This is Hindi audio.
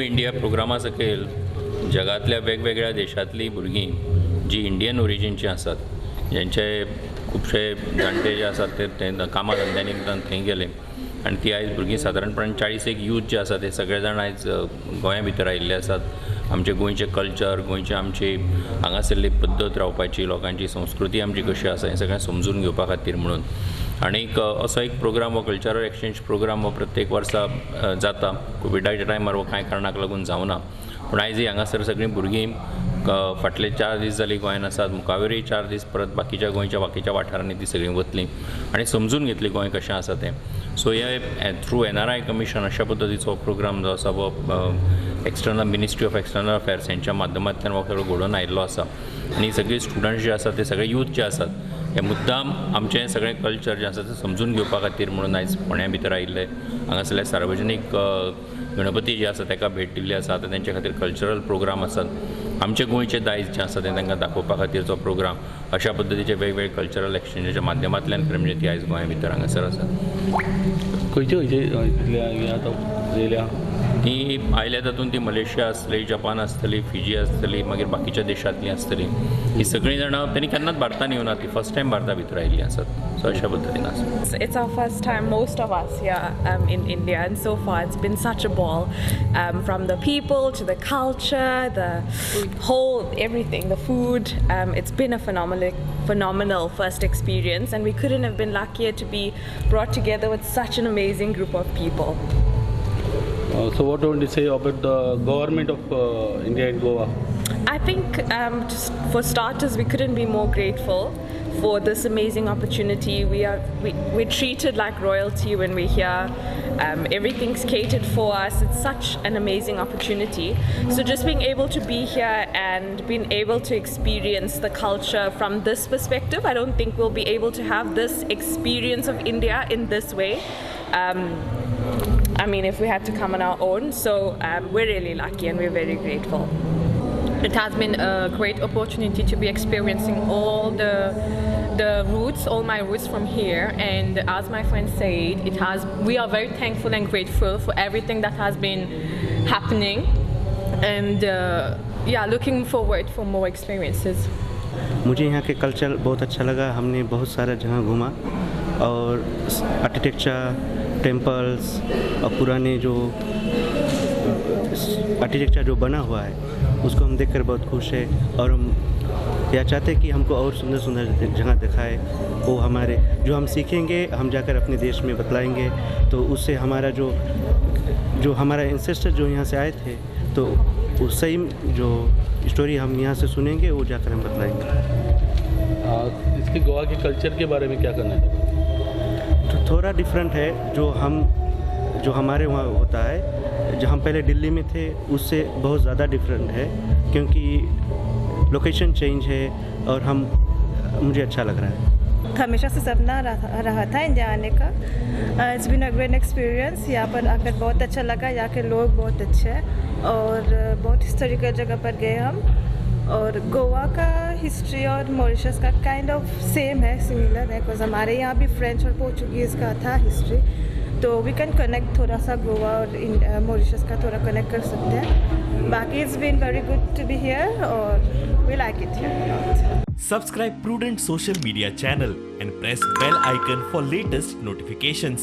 इंडिया प्रोग्रामा सकयल जगातल्या वेगवेगळ्या देशांतलीं भुरगीं जी इंडियन ओरिजीनची आसात, जेंचे खुबशे जाणटे जे आसात ते कामा धंद्या निमतान थंय गेले आनी ती आयज भुरगीं सादारणपणान 40 यूथ जे आसात ते सगळे जाण आयज गोंया भितर आयिल्ले आसात. आमचे गोंयचे कल्चर, गोंयची आमची हांगासरली पद्दत रावपाची, लोकांची संस्कृती आमची कशी आसा हें सगळें समजून घेवपा खातीर म्हणून आनीक असो एक प्रोग्राम हो कल्चरल एक्सचेंज प्रोग्राम हो प्रत्येक वर्सा जाता. कोविडाच्या टायमार हो कांय कारणाक लागून जावना, पूण आयज हांगासर सगळीं भुरगीं फाटले 4 दीस जालीं गोंयान आसात. मुखावेरूय 4 दीस परत बाकीच्या गोंयच्या बाकीच्या वाठारांनी ती सगळीं वतलीं आनी समजून घेतली गोंय कशें आसा तें. सो हे थ्रू NRI कमिशन अशा पद्दतीचो प्रोग्राम जो आसा वो external ministry of external affairs हेंच्या माध्यमांतल्यान हो सगळो घडोवन आयिल्लो आसा. आनी सगळीं स्टुडंट्स जे आसात ते सगळे यूथ जे आसात हे मुद्दाम आमचें सगळें कल्चर जें आसा तें समजून घेवपा खातीर म्हणून आयज फोंड्या भितर आयिल्ले. हांगासरले सार्वजनीक गणपती जे आसा ताका भेट दिल्ली आसा. आतां तेंचे खातीर कल्चरल प्रोग्राम आसात. आमचे गोंयचें दायज जें आसा तें तांकां दाखोवपा खातीरचो प्रोग्राम अशा पद्दतीचे वेगवेगळे कल्चरल एक्सचेंजाच्या माध्यमांतल्यान म्हणजे ती आयज गोंया भितर हांगासर आसा. खंयचे येयल्या ती आयल्या तातूंत ती मलेशिया आसतली, जपान आसतली, फिजी आसतली, मागीर बाकीच्या देशांतलीं आसतली. ही सगळीं जाणां तेणी केन्नाच भारतांत येवना, ती फर्स्ट टायम भारता भितर आयिल्लीं आसात. सो अशा पद्दतीन आसा. It's our first time, most of us here in India, and so far it's been such a ball. From the people to the culture, the whole everything, the food. It's been a phenomenal first experience, and we couldn't have been luckier to be brought together with such an amazing group of people. So what do you say about the government of India and Goa? I think just for starters, we couldn't be more grateful for this amazing opportunity. We're treated like royalty when we're here. Everything's catered for us. It's such an amazing opportunity. So just being able to be here and being able to experience the culture from this perspective, I don't think we'll be able to have this experience of India in this way. I mean, if we had to come on our own. So we're really lucky and we're very grateful. It has been a great opportunity to be experiencing all the roots, all my roots from here. And as my friend said, we are very thankful and grateful for everything that has been happening. And looking forward for more experiences. मुझे यहाँ के कल्चर बहुत अच्छा लगा. हमने बहुत सारा जगह घूमा और आर्किटेक्चर, टेम्पल्स और पुराने जो आर्किटेक्चर जो बना हुआ है उसको हम देखकर बहुत खुश है. और हम यह चाहते हैं कि हमको और सुंदर सुंदर जगह दिखाए. वो हमारे जो हम सीखेंगे हम जाकर अपने देश में बतलाएंगे, तो उससे हमारा जो हमारा एंसेस्टर जो यहाँ से आए थे तो उस सही जो स्टोरी हम यहाँ से सुनेंगे वो जाकर हम बतलाएंगे. इसके गोवा के कल्चर के बारे में क्या करना है? तो थोड़ा डिफरेंट है जो हमारे वहाँ होता है. जहाँ पहले दिल्ली में थे उससे बहुत ज़्यादा डिफरेंट है क्योंकि लोकेशन चेंज है और मुझे अच्छा लग रहा है. हमेशा से सपना रहा था इंडिया आने का. It's been a great experience. यहाँ पर आकर बहुत अच्छा लगा. यहाँ के लोग बहुत अच्छे हैं और बहुत हिस्टोरिकल जगह पर गए हम. और गोवा का हिस्ट्री और मॉरिशस का काइंड ऑफ सेम है, सिमिलर है, बिकॉज हमारे यहाँ भी फ्रेंच और पोर्चुगीज़ का था हिस्ट्री. तो वी कैन कनेक्ट थोड़ा सा गोवा और मॉरिशस का थोड़ा कनेक्ट कर सकते हैं. बाकी it's been very good to be here और we like it here. Subscribe Prudent social media channel and press bell icon for latest notifications.